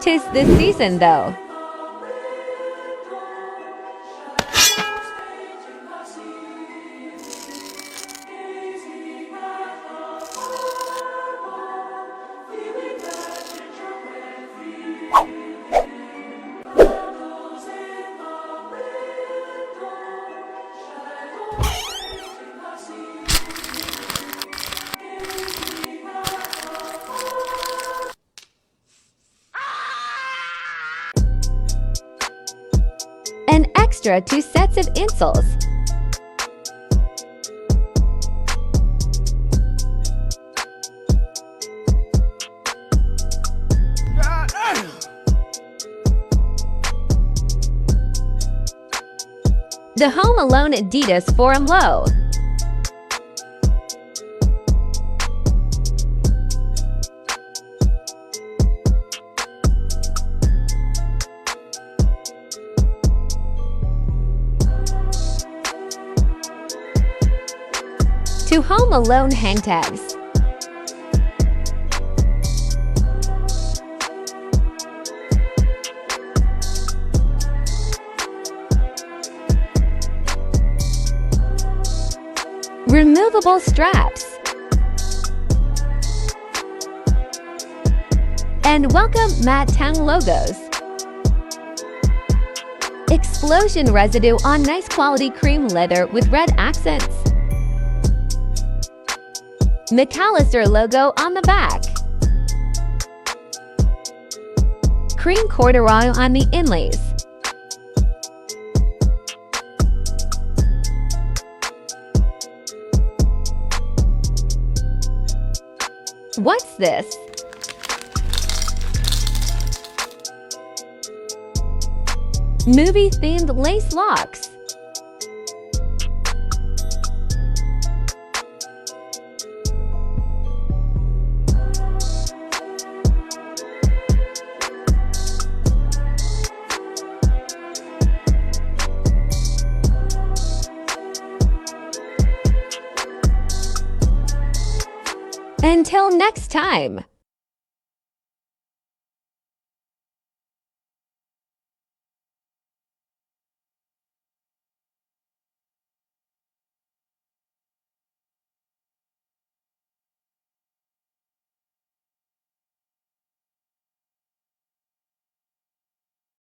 'Tis this season, though. An extra 2 sets of insoles. The Home Alone Adidas Forum Low. To Home Alone hang tags. Removable straps. And welcome matte tongue logos. Explosion residue on nice quality cream leather with red accents. McAllister logo on the back. Cream corduroy on the inlays. What's this? Movie-themed lace locks. Until next time!